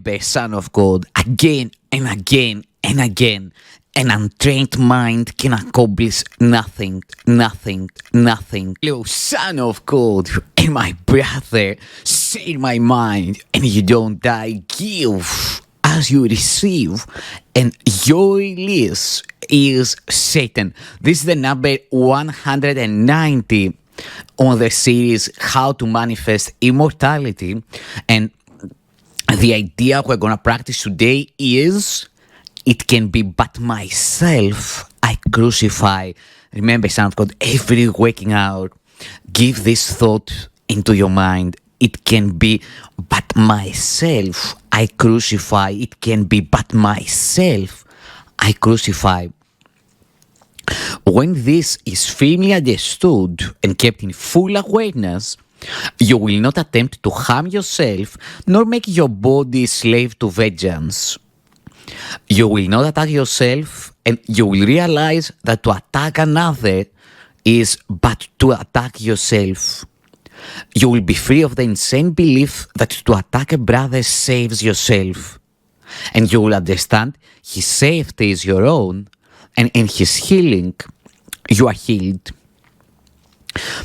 Remember, Son of God, again and again and again, an untrained mind can accomplish nothing, nothing, nothing. You, Son of God, and my brother, say my mind, and you don't die. Give as you receive, and your release is Satan. This is the number 190 on the series How to Manifest Immortality, and the idea we're gonna practice today is it can be but myself I crucify. Remember, Son of God, every waking hour, give this thought into your mind. It can be but myself I crucify. It can be but myself I crucify. When this is firmly understood and kept in full awareness, you will not attempt to harm yourself nor make your body slave to vengeance. You will not attack yourself, and you will realize that to attack another is but to attack yourself. You will be free of the insane belief that to attack a brother saves yourself. And you will understand his safety is your own, and in his healing, you are healed.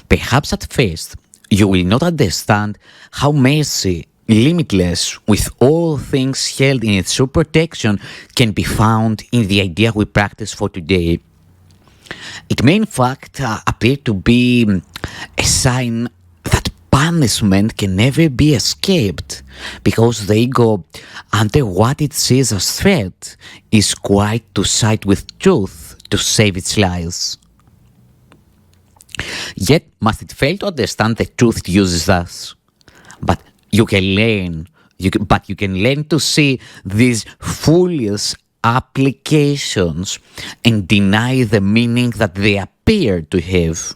Perhaps at first, you will not understand how mercy, limitless, with all things held in its true protection, can be found in the idea we practice for today. It may in fact appear to be a sign that punishment can never be escaped, because the ego, under what it sees as threat, is quiet to side with truth to save its lives. Yet must it fail to understand the truth it uses us. But you can learn, you can learn to see these foolish applications and deny the meaning that they appear to have.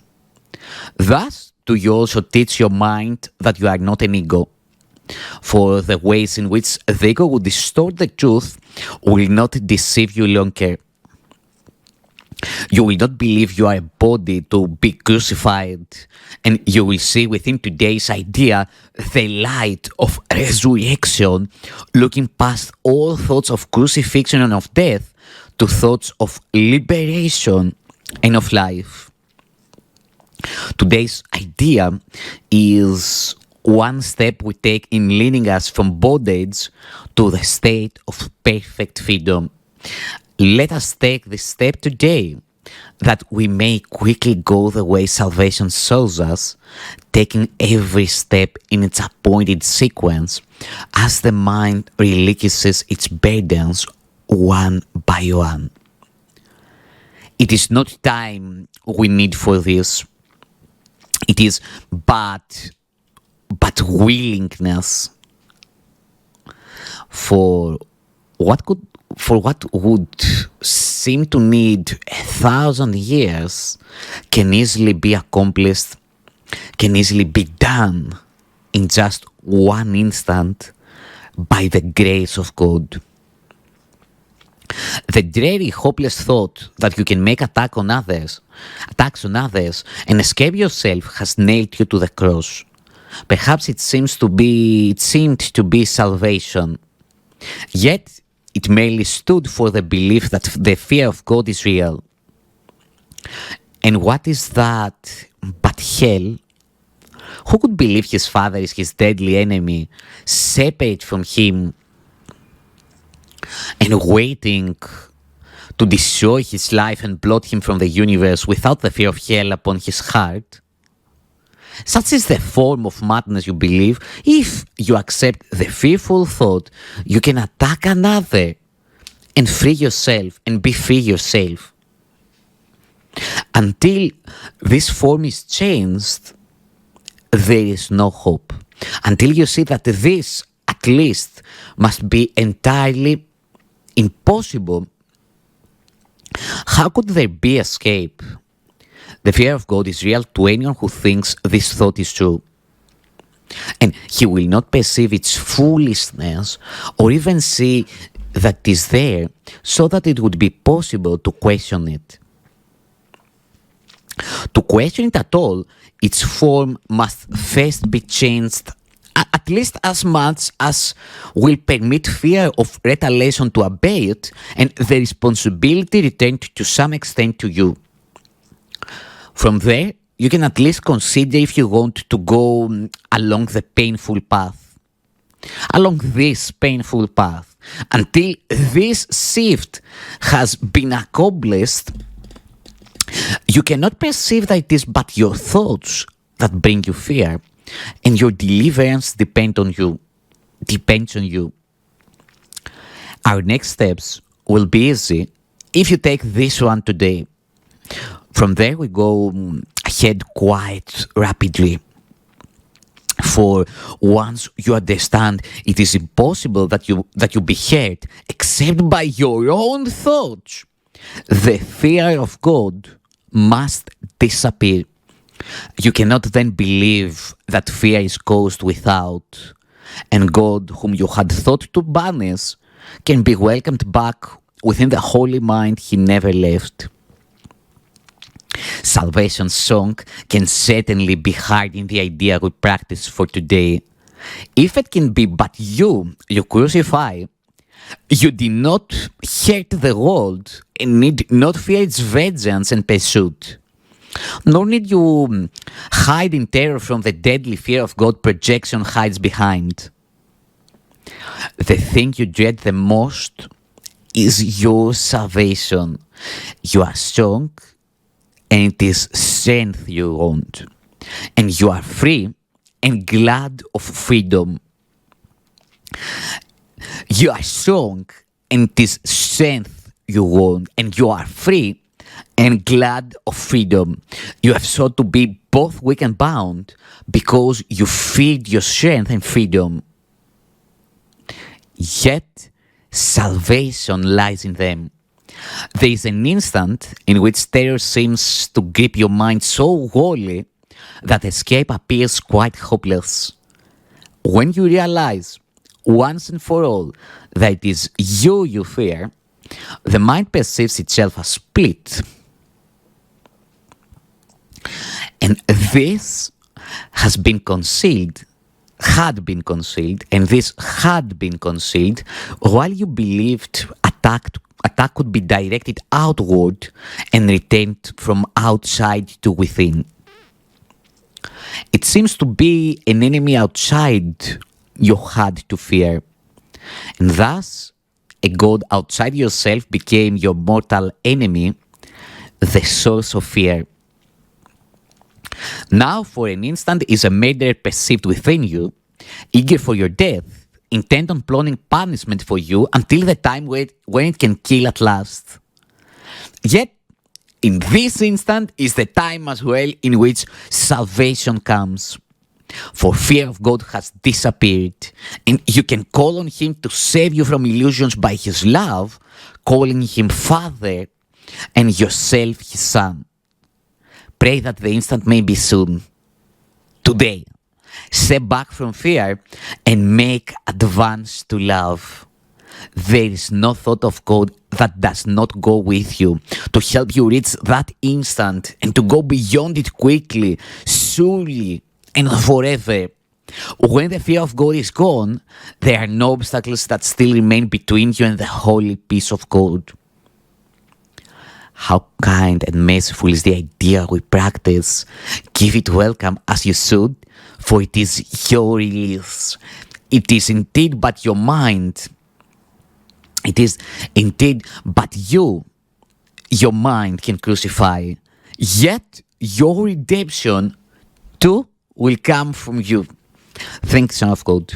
Thus, do you also teach your mind that you are not an ego? For the ways in which the ego will distort the truth will not deceive you longer. You will not believe you are a body to be crucified, and you will see within today's idea the light of resurrection, looking past all thoughts of crucifixion and of death to thoughts of liberation and of life. Today's idea is one step we take in leading us from bondage to the state of perfect freedom. Let us take this step today, that we may quickly go the way salvation shows us, taking every step in its appointed sequence as the mind relinquishes its burdens one by one. It is not time we need for this. It is but willingness. For what would seem to need 1,000 years can easily be accomplished, can easily be done in just one instant by the grace of God. The dreary, hopeless thought that you can make attacks on others and escape yourself has nailed you to the cross. Perhaps it seemed to be salvation. Yet it merely stood for the belief that the fear of God is real. And what is that but hell? Who could believe his father is his deadly enemy, separate from him, and waiting to destroy his life and blot him from the universe without the fear of hell upon his heart? Such is the form of madness you believe. If you accept the fearful thought, you can attack another and free yourself and be free yourself. Until this form is changed, there is no hope. Until you see that this, at least, must be entirely impossible, how could there be escape? The fear of God is real to anyone who thinks this thought is true. And he will not perceive its foolishness or even see that it is there, so that it would be possible to question it. To question it at all, its form must first be changed at least as much as will permit fear of retaliation to abate and the responsibility returned to some extent to you. From there, you can at least consider if you want to go along the painful path, along this painful path, until this shift has been accomplished. You cannot perceive that it is but your thoughts that bring you fear, and your deliverance depends on you. Our next steps will be easy if you take this one today. From there we go ahead quite rapidly. For once you understand it is impossible that you be hurt except by your own thoughts, the fear of God must disappear. You cannot then believe that fear is caused without, and God, whom you had thought to banish, can be welcomed back within the holy mind He never left. Salvation song can certainly be hard in the idea we practice for today. If it can be but you crucify, you did not hurt the world and need not fear its vengeance and pursuit. Nor need you hide in terror from the deadly fear of God projection hides behind. The thing you dread the most is your salvation. You are strong, and it is strength you want. And you are free and glad of freedom. You are strong, and it is strength you want. And you are free and glad of freedom. You have sought to be both weak and bound because you feed your strength and freedom. Yet salvation lies in them. There is an instant in which terror seems to grip your mind so wholly that escape appears quite hopeless. When you realize once and for all that it is you fear, the mind perceives itself as split. And this had been concealed, while you believed attack could be directed outward and returned from outside to within. It seems to be an enemy outside you had to fear, and thus a God outside yourself became your mortal enemy, the source of fear. Now, for an instant, is a murderer perceived within you, eager for your death, intent on planning punishment for you until the time when it can kill at last. Yet, in this instant is the time as well in which salvation comes. For fear of God has disappeared, and you can call on Him to save you from illusions by His love, calling Him Father and yourself His Son. Pray that the instant may be soon. Today, step back from fear and make advance to love. There is no thought of God that does not go with you to help you reach that instant and to go beyond it quickly, surely, and forever. When the fear of God is gone, there are no obstacles that still remain between you and the holy peace of God. How kind and merciful is the idea we practice. Give it welcome as you should, for it is your release. It is indeed but your mind. It is indeed but you, your mind can crucify. Yet your redemption too will come from you. Thanks, Son of God.